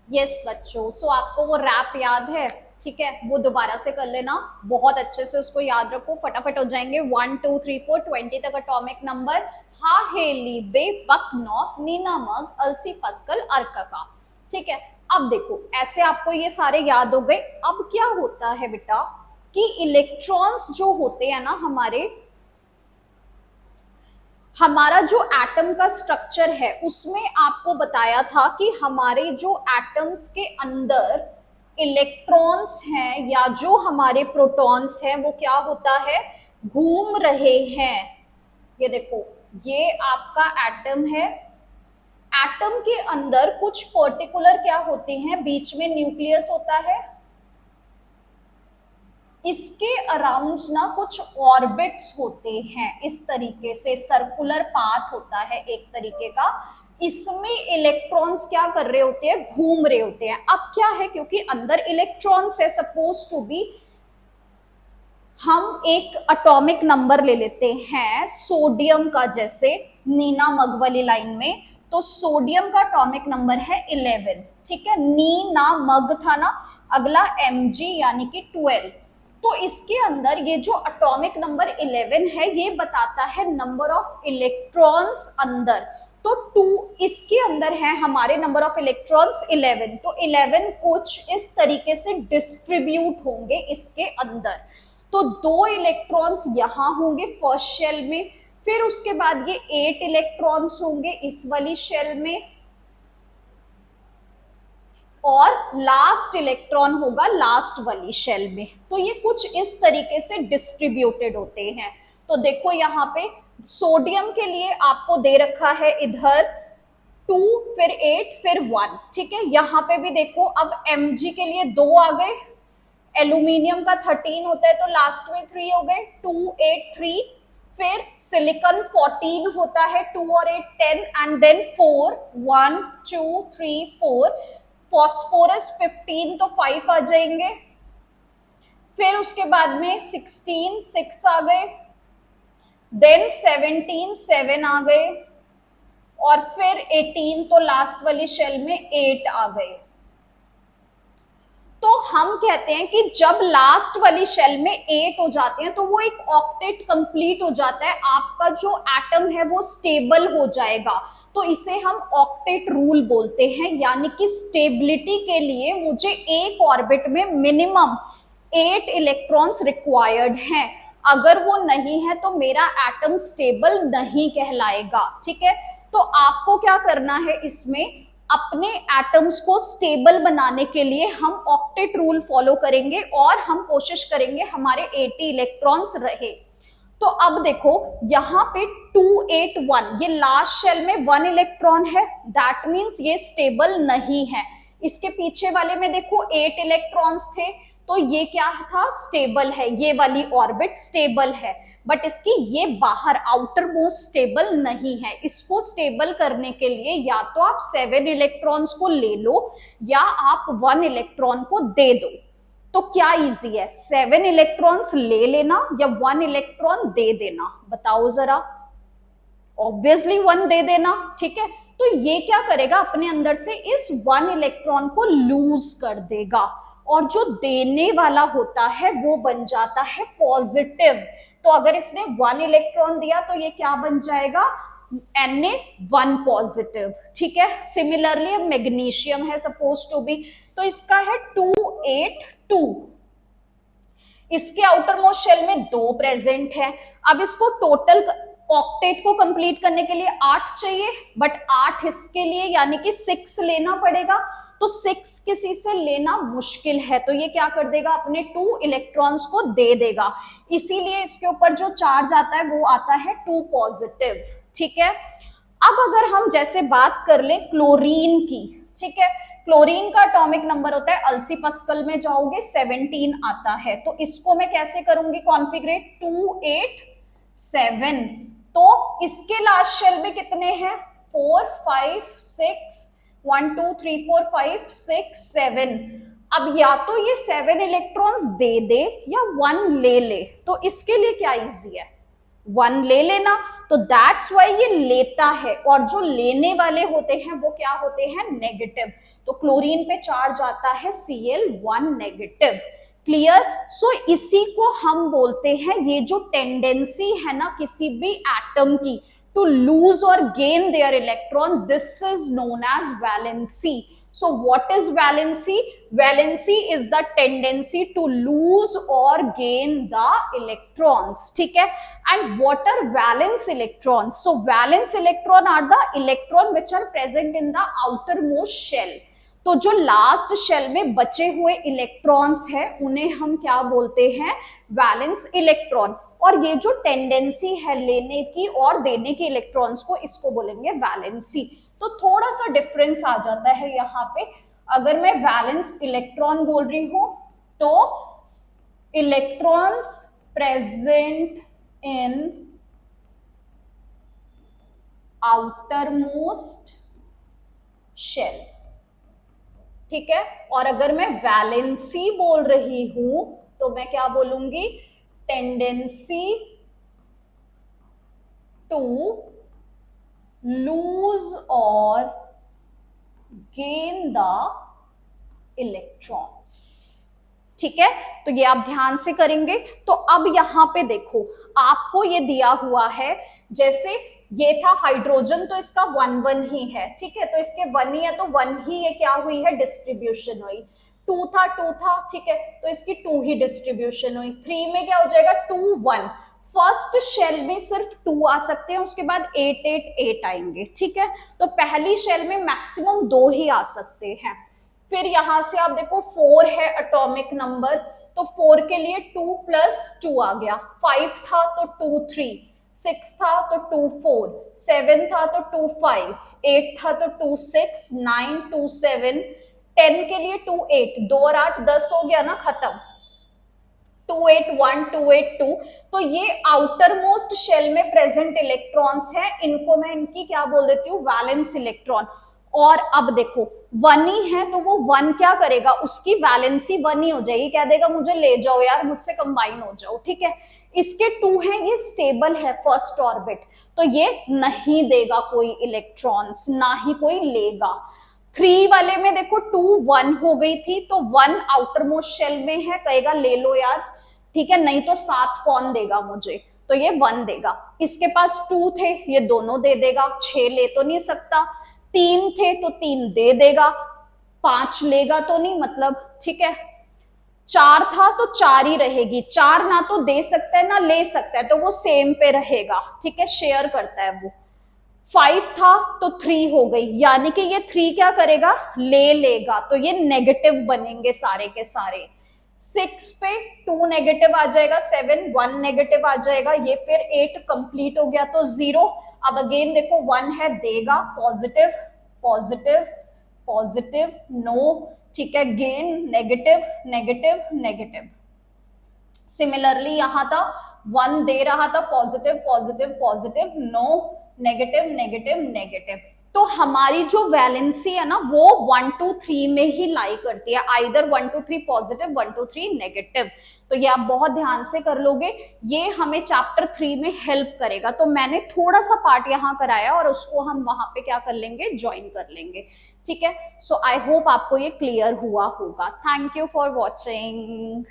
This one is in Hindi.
यस बच्चों, सो आपको वो रैप याद है? ठीक है, वो दोबारा से कर लेना, बहुत अच्छे से उसको याद रखो, फटाफट हो जाएंगे। 1 2 3 4 20 तक अटोमिक नंबर। हा हेली बे बक नॉफ नीना मग अलसी पस्कल अर्कका। ठीक है, अब देखो ऐसे आपको ये सारे याद हो गए। अब क्या होता है बेटा कि इलेक्ट्रॉन्स जो होते हैं ना हमारे, हमारा जो एटम का स्ट्रक्चर है उसमें आपको बताया था कि हमारे जो एटम्स के अंदर इलेक्ट्रॉन्स हैं या जो हमारे प्रोटॉन्स हैं वो क्या होता है, घूम रहे हैं। ये देखो, ये आपका एटम है। एटम के अंदर कुछ पर्टिकुलर क्या होते हैं, बीच में न्यूक्लियस होता है, इसके अराउंड ना कुछ ऑर्बिट्स होते हैं, इस तरीके से सर्कुलर पाथ होता है एक तरीके का। इसमें इलेक्ट्रॉन्स क्या कर रहे होते हैं, घूम रहे होते हैं। अब क्या है, क्योंकि अंदर इलेक्ट्रॉन्स है, सपोज टू बी हम एक एटॉमिक नंबर ले लेते हैं सोडियम का, जैसे नीना मग वाली लाइन में, तो सोडियम का एटॉमिक नंबर है 11। ठीक है, नीना मग था ना, अगला mg यानी कि 12। तो इसके अंदर ये जो एटॉमिक नंबर 11 है ये बताता है नंबर ऑफ इलेक्ट्रॉन्स अंदर। तो 2 इसके अंदर है हमारे नंबर ऑफ इलेक्ट्रॉन्स 11, तो 11 कुछ इस तरीके से डिस्ट्रीब्यूट होंगे इसके अंदर। तो 2 इलेक्ट्रॉन्स यहां होंगे फर्स्ट शेल में, फिर उसके बाद ये 8 इलेक्ट्रॉन्स होंगे इस वाली शेल में, और लास्ट इलेक्ट्रॉन होगा लास्ट वाली शेल में। तो ये कुछ इस तरीके से डिस्ट्रीब्यूटेड होते हैं। तो देखो यहाँ पे सोडियम के लिए आपको दे रखा है इधर 2, फिर 8, फिर 1। ठीक है, यहाँ पे भी देखो, अब Mg के लिए 2 आ गए, एल्यूमिनियम का 13 होता है तो लास्ट में 3 हो गए, 2 8 3। फिर सिलिकॉन 14 होता है, 2 और 8 10, एंड देन 4 1 2 3 4। फॉस्फोरस 15 तो 5 आ जाएंगे। फिर उसके बाद में 16 6 आ गए, देन 17 7 आ गए, और फिर 18 तो लास्ट वाली शेल में 8 आ गए। तो हम कहते हैं कि जब लास्ट वाली शेल में 8 हो जाते हैं तो वो एक ऑक्टेट कंप्लीट हो जाता है, आपका जो एटम है वो स्टेबल हो जाएगा। तो इसे हम ऑक्टेट रूल बोलते हैं, यानी कि स्टेबिलिटी के लिए मुझे एक ऑर्बिट में मिनिमम 8 इलेक्ट्रॉन्स रिक्वायर्ड हैं। अगर वो नहीं है तो मेरा एटम स्टेबल नहीं कहलाएगा। ठीक है, तो आपको क्या करना है, इसमें अपने एटम्स को स्टेबल बनाने के लिए हम ऑक्टेट रूल फॉलो करेंगे और हम कोशिश करेंगे हमारे 80 इलेक्ट्रॉन्स रहे। तो अब देखो यहाँ पे 281, ये लास्ट शेल में 1 इलेक्ट्रॉन है, दैट मीन्स ये स्टेबल नहीं है। इसके पीछे वाले में देखो 8 इलेक्ट्रॉन्स थे, तो ये क्या था, स्टेबल है, ये वाली ऑर्बिट स्टेबल है। बट इसकी ये बाहर आउटर मोस्ट स्टेबल नहीं है। इसको स्टेबल करने के लिए या तो आप 7 इलेक्ट्रॉन्स को ले लो या आप 1 इलेक्ट्रॉन को दे दो। तो क्या इजी है, 7 इलेक्ट्रॉन्स ले लेना या 1 इलेक्ट्रॉन दे देना, बताओ जरा। ऑब्वियसली 1 दे देना। ठीक है, तो ये क्या करेगा, अपने अंदर से इस 1 इलेक्ट्रॉन को लूज कर देगा, और जो देने वाला होता है वो बन जाता है पॉजिटिव। तो अगर इसने 1 इलेक्ट्रॉन दिया तो ये क्या बन जाएगा, Na1 पॉजिटिव। ठीक है, सिमिलरली मैग्नीशियम है सपोज टू बी, तो इसका है 282। इसके आउटर मोस्ट शेल में 2 प्रेजेंट है। अब इसको टोटल ऑक्टेट को कंप्लीट करने के लिए 8 चाहिए, बट 8 इसके लिए यानी कि 6 लेना पड़ेगा। तो 6 किसी से लेना मुश्किल है, तो ये क्या कर देगा, अपने 2 इलेक्ट्रॉन्स को दे देगा। इसीलिए इसके ऊपर जो चार्ज आता है वो आता है 2 पॉजिटिव। ठीक है, अब अगर हम जैसे बात कर ले क्लोरीन की, ठीक है, क्लोरीन का एटॉमिक नंबर होता है, अलसी पस्कल में जाओगे 17 आता है, तो इसको मैं कैसे करूंगी कॉन्फिगरेट, 287। तो इसके लास्ट शेल में कितने हैं, 4 5 6 1 2 3 4 5 6 7। अब या तो ये 7 इलेक्ट्रॉन्स दे दे या 1 ले ले, तो इसके लिए क्या इजी है, 1 ले लेना, तो दैट्स वाई ये लेता है, और जो लेने वाले होते हैं वो क्या होते हैं, नेगेटिव। तो क्लोरीन पे चार्ज आता है Cl1 नेगेटिव। क्लियर। सो इसी को हम बोलते हैं, ये जो टेंडेंसी है ना किसी भी एटम की टू लूज और gain their electron, this is known as valency. So what is valency? Valency is the tendency to lose or gain the electrons. ठीक है? And what are valence electrons? So valence electron are the electron which are present in the outermost shell. तो जो लास्ट शेल में बचे हुए इलेक्ट्रॉन्स हैं उन्हें हम क्या बोलते हैं, वैलेंस इलेक्ट्रॉन। और ये जो टेंडेंसी है लेने की और देने की इलेक्ट्रॉन्स को, इसको बोलेंगे वैलेंसी। तो थोड़ा सा डिफरेंस आ जाता है यहाँ पे। अगर मैं वैलेंस इलेक्ट्रॉन बोल रही हूं तो electrons present in outermost shell, ठीक है। और अगर मैं वैलेंसी बोल रही हूं तो मैं क्या बोलूंगी, टेंडेंसी टू लूज और गेन द इलेक्ट्रॉन्स, ठीक है। तो ये आप ध्यान से करेंगे। तो अब यहां पे देखो, आपको ये दिया हुआ है, जैसे ये था हाइड्रोजन तो इसका 1 1 ही है, ठीक है। तो इसके 1 ही है तो 1 ही ये क्या हुई है, डिस्ट्रीब्यूशन हुई। 2 था 2 था, ठीक है, तो इसकी 2 ही डिस्ट्रीब्यूशन हुई। 3 में क्या हो जाएगा, 2 1। फर्स्ट शेल में सिर्फ 2 आ सकते हैं, उसके बाद 8 8 8 आएंगे, ठीक है। तो पहली शेल में मैक्सिमम 2 ही आ सकते हैं। फिर यहां से आप देखो 4 है एटॉमिक नंबर, तो 4 के लिए 2 + 2 आ गया। 5 था तो 2 3, 6 था तो 2 4, 7 था तो 2 5, 8 था तो 2 6, 9 2 7, 10 के लिए 2 8, 2 और 8 10 हो गया ना, खत्म। 2 8 1 2 8 2। तो ये आउटर मोस्ट शेल में प्रेजेंट इलेक्ट्रॉन्स हैं, इनको मैं इनकी क्या बोल देती हूँ, वैलेंस इलेक्ट्रॉन। और अब देखो 1 ही है तो वो 1 क्या करेगा, उसकी वैलेंसी 1 ही हो जाएगी, कह देगा मुझे ले जाओ यार, मुझसे कंबाइन हो जाओ, ठीक है। इसके 2 हैं, ये स्टेबल है फर्स्ट ऑर्बिट, तो ये नहीं देगा कोई इलेक्ट्रॉन्स, ना ही कोई लेगा। 3 वाले में देखो 2 1 हो गई थी, तो 1 आउटर मोस्ट शेल में है, कहेगा ले लो यार, ठीक है, नहीं तो 7 कौन देगा मुझे, तो ये 1 देगा। इसके पास 2 थे, ये दोनों दे देगा, 6 ले तो नहीं सकता। 3 थे तो 3 दे देगा, 5 लेगा तो नहीं, मतलब, ठीक है। 4 था तो 4 ही रहेगी, 4 ना तो दे सकता है ना ले सकता है, तो वो सेम पे रहेगा, ठीक है, शेयर करता है वो। 5 था तो 3 हो गई, यानी कि ये 3 क्या करेगा, ले लेगा, तो ये नेगेटिव बनेंगे सारे के सारे। 6 पे 2 नेगेटिव आ जाएगा, 7 1 नेगेटिव आ जाएगा, ये फिर 8 कंप्लीट हो गया तो 0। अब अगेन देखो 1 है, देगा, पॉजिटिव पॉजिटिव पॉजिटिव, नो, ठीक है, gain negative negative negative. Similarly यहां था 1 दे रहा था, positive positive positive, no, negative negative negative. तो हमारी जो वैलेंसी है ना वो 1 2 3 में ही लाई करती है, आइदर 1 2 3 पॉजिटिव 1 2 3 नेगेटिव। तो ये आप बहुत ध्यान से कर लोगे, ये हमें चैप्टर 3 में हेल्प करेगा। तो मैंने थोड़ा सा पार्ट यहाँ कराया और उसको हम वहां पे क्या कर लेंगे, ज्वाइन कर लेंगे, ठीक है। सो आई होप आपको ये क्लियर हुआ होगा। Thank you for watching.